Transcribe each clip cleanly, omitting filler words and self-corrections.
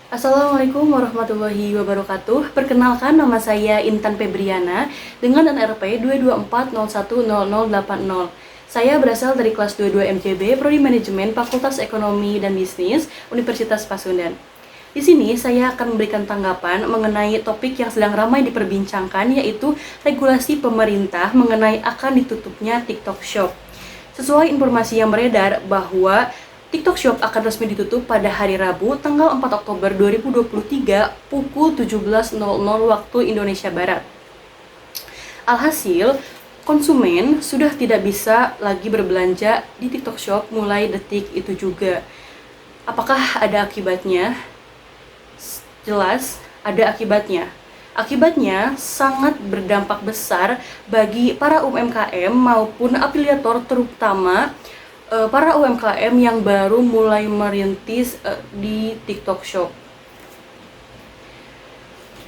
Assalamualaikum warahmatullahi wabarakatuh. Perkenalkan, nama saya Intan Febriana dengan NRP 224010080. Saya berasal dari kelas 22 MCB, Prodi Manajemen Fakultas Ekonomi dan Bisnis, Universitas Pasundan. Di sini saya akan memberikan tanggapan mengenai topik yang sedang ramai diperbincangkan, yaitu regulasi pemerintah mengenai akan ditutupnya TikTok Shop. Sesuai informasi yang beredar bahwa TikTok Shop akan resmi ditutup pada hari Rabu, tanggal 4 Oktober 2023 pukul 17.00 waktu Indonesia Barat. Alhasil, konsumen sudah tidak bisa lagi berbelanja di TikTok Shop mulai detik itu juga. Apakah ada akibatnya? Jelas ada akibatnya. Akibatnya sangat berdampak besar bagi para UMKM maupun afiliator, terutama para UMKM yang baru mulai merintis di TikTok Shop.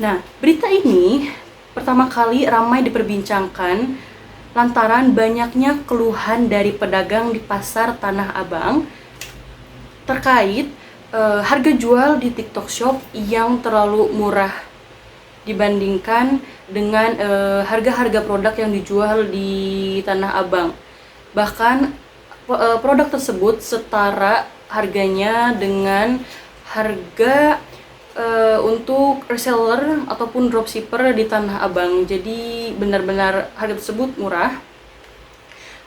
Nah, berita ini pertama kali ramai diperbincangkan lantaran banyaknya keluhan dari pedagang di pasar Tanah Abang terkait harga jual di TikTok Shop yang terlalu murah dibandingkan dengan harga-harga produk yang dijual di Tanah Abang. Bahkan produk tersebut setara harganya dengan harga untuk reseller ataupun dropshipper di Tanah Abang. Jadi benar-benar harga tersebut murah.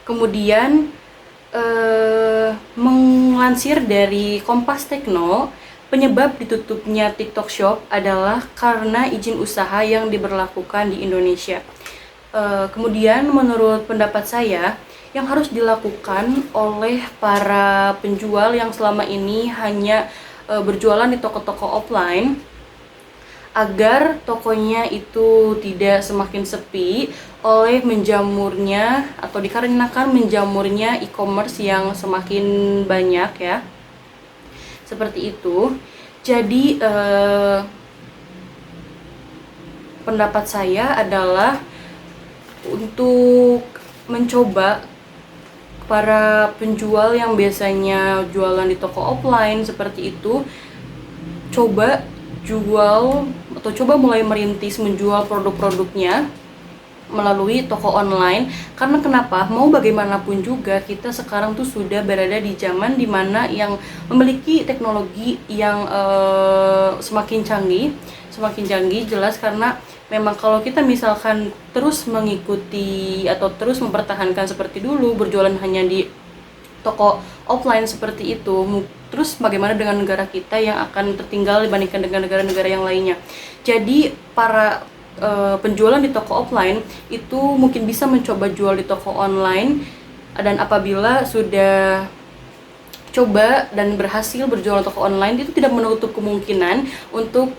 Kemudian melansir dari Kompas Tekno, penyebab ditutupnya TikTok Shop adalah karena izin usaha yang diberlakukan di Indonesia. Kemudian menurut pendapat saya, yang harus dilakukan oleh para penjual yang selama ini hanya berjualan di toko-toko offline agar tokonya itu tidak semakin sepi oleh menjamurnya atau dikarenakan menjamurnya e-commerce yang semakin banyak ya. Seperti itu. Jadi pendapat saya adalah untuk mencoba para penjual yang biasanya jualan di toko offline seperti itu, coba jual atau coba mulai merintis menjual produk-produknya melalui toko online. Karena kenapa? Mau bagaimanapun juga kita sekarang tuh sudah berada di zaman dimana yang memiliki teknologi yang semakin canggih jelas. Karena memang kalau kita misalkan terus mengikuti atau terus mempertahankan seperti dulu berjualan hanya di toko offline seperti itu, terus bagaimana dengan negara kita yang akan tertinggal dibandingkan dengan negara-negara yang lainnya. Jadi para penjualan di toko offline itu mungkin bisa mencoba jual di toko online, dan apabila sudah coba dan berhasil berjualan toko online, itu tidak menutup kemungkinan untuk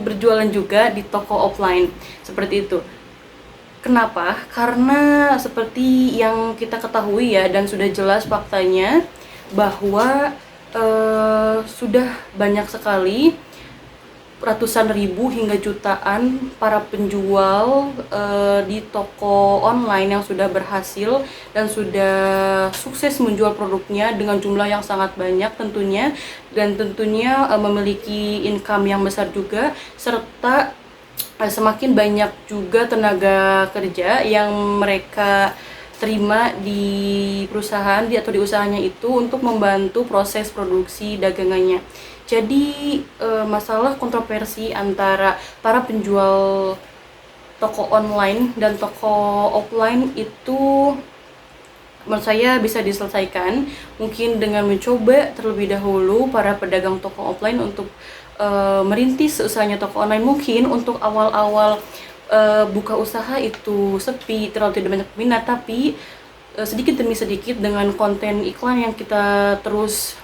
berjualan juga di toko offline seperti itu. Kenapa? Karena seperti yang kita ketahui ya, dan sudah jelas faktanya bahwa sudah banyak sekali ratusan ribu hingga jutaan para penjual di toko online yang sudah berhasil dan sudah sukses menjual produknya dengan jumlah yang sangat banyak tentunya, dan tentunya memiliki income yang besar juga, serta semakin banyak juga tenaga kerja yang mereka terima di perusahaan atau di usahanya itu untuk membantu proses produksi dagangannya. Jadi masalah kontroversi antara para penjual toko online dan toko offline itu menurut saya bisa diselesaikan mungkin dengan mencoba terlebih dahulu para pedagang toko offline untuk merintis usahanya toko online. Mungkin untuk awal-awal buka usaha itu sepi, terlalu tidak banyak minat, tapi sedikit demi sedikit dengan konten iklan yang kita terus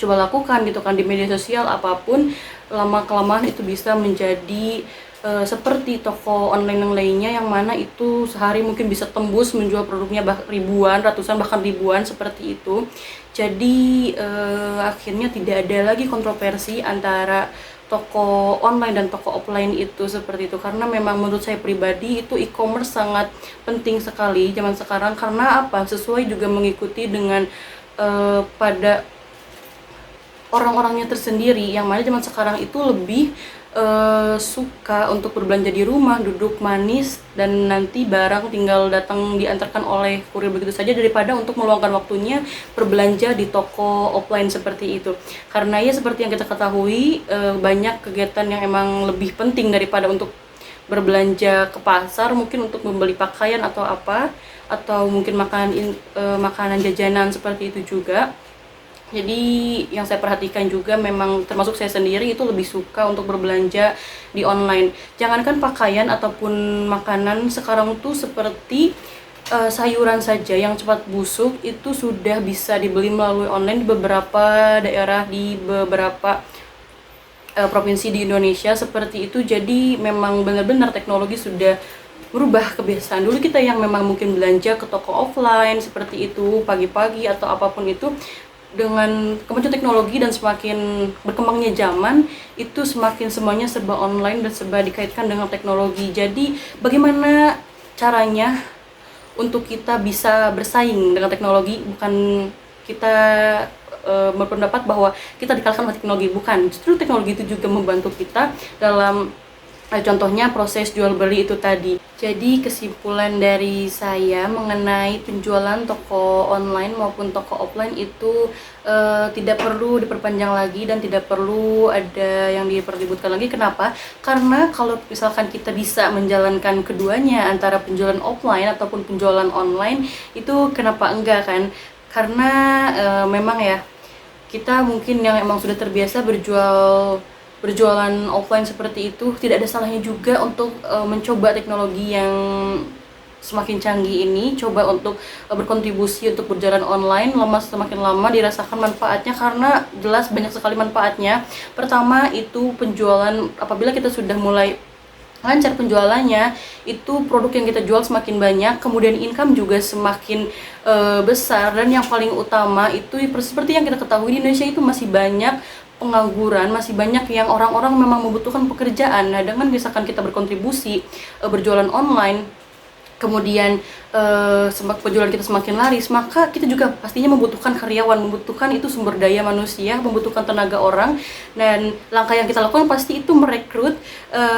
coba lakukan gitu kan di media sosial apapun, lama-kelamaan itu bisa menjadi seperti toko online yang lainnya, yang mana itu sehari mungkin bisa tembus menjual produknya ribuan, ratusan, bahkan ribuan seperti itu. Jadi akhirnya tidak ada lagi kontroversi antara toko online dan toko offline itu seperti itu. Karena memang menurut saya pribadi itu e-commerce sangat penting sekali zaman sekarang. Karena apa? Sesuai juga mengikuti dengan pada orang-orangnya tersendiri, yang mana zaman sekarang itu lebih suka untuk berbelanja di rumah, duduk manis, dan nanti barang tinggal datang diantarkan oleh kurir begitu saja, daripada untuk meluangkan waktunya berbelanja di toko offline seperti itu. Karena ya seperti yang kita ketahui, banyak kegiatan yang emang lebih penting daripada untuk berbelanja ke pasar, mungkin untuk membeli pakaian atau apa, atau mungkin makanan jajanan seperti itu juga. Jadi yang saya perhatikan juga, memang termasuk saya sendiri, itu lebih suka untuk berbelanja di online. Jangankan pakaian ataupun makanan, sekarang tuh seperti sayuran saja yang cepat busuk itu sudah bisa dibeli melalui online di beberapa daerah, di beberapa provinsi di Indonesia seperti itu. Jadi memang benar-benar teknologi sudah merubah kebiasaan dulu kita yang memang mungkin belanja ke toko offline seperti itu pagi-pagi atau apapun itu. Dengan kemajuan teknologi dan semakin berkembangnya zaman, itu semakin semuanya serba online dan serba dikaitkan dengan teknologi. Jadi bagaimana caranya untuk kita bisa bersaing dengan teknologi? Bukan kita berpendapat bahwa kita dikalahkan oleh teknologi, bukan. Justru teknologi itu juga membantu kita dalam contohnya proses jual beli itu tadi. Jadi kesimpulan dari saya mengenai penjualan toko online maupun toko offline itu tidak perlu diperpanjang lagi dan tidak perlu ada yang diperributkan lagi. Kenapa? Karena kalau misalkan kita bisa menjalankan keduanya, antara penjualan offline ataupun penjualan online, itu kenapa enggak kan? Karena memang ya, kita mungkin yang emang sudah terbiasa berjualan offline seperti itu, tidak ada salahnya juga untuk mencoba teknologi yang semakin canggih ini, coba untuk berkontribusi untuk berjalan online. Semakin lama dirasakan manfaatnya, karena jelas banyak sekali manfaatnya. Pertama itu penjualan, apabila kita sudah mulai lancar penjualannya, itu produk yang kita jual semakin banyak, kemudian income juga semakin besar. Dan yang paling utama itu seperti yang kita ketahui, di Indonesia itu masih banyak pengangguran, masih banyak yang orang-orang memang membutuhkan pekerjaan. Nah, dengan misalkan kita berkontribusi berjualan online, kemudian penjualan kita semakin laris, maka kita juga pastinya membutuhkan karyawan, membutuhkan itu sumber daya manusia, membutuhkan tenaga orang. Dan langkah yang kita lakukan pasti itu merekrut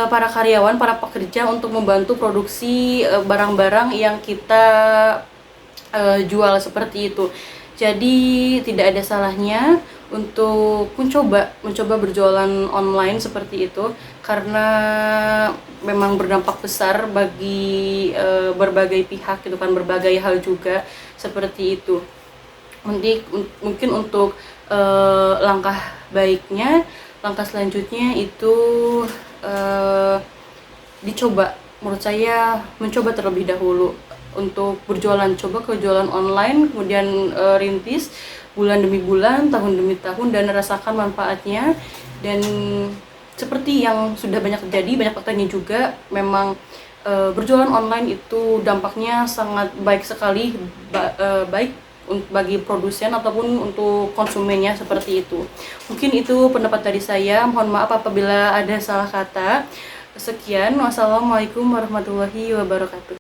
para karyawan, para pekerja untuk membantu produksi barang-barang yang kita jual seperti itu. Jadi tidak ada salahnya untuk mencoba berjualan online seperti itu, karena memang berdampak besar bagi berbagai pihak gitu kan, berbagai hal juga seperti itu. Mungkin untuk langkah baiknya, langkah selanjutnya itu dicoba, menurut saya mencoba terlebih dahulu untuk berjualan, coba ke jualan online, kemudian rintis bulan demi bulan, tahun demi tahun, dan rasakan manfaatnya. Dan seperti yang sudah banyak terjadi, banyak faktanya juga, memang berjualan online itu dampaknya sangat baik sekali, baik bagi produsen ataupun untuk konsumennya seperti itu. Mungkin itu pendapat dari saya, mohon maaf apabila ada salah kata. Sekian, wassalamualaikum warahmatullahi wabarakatuh.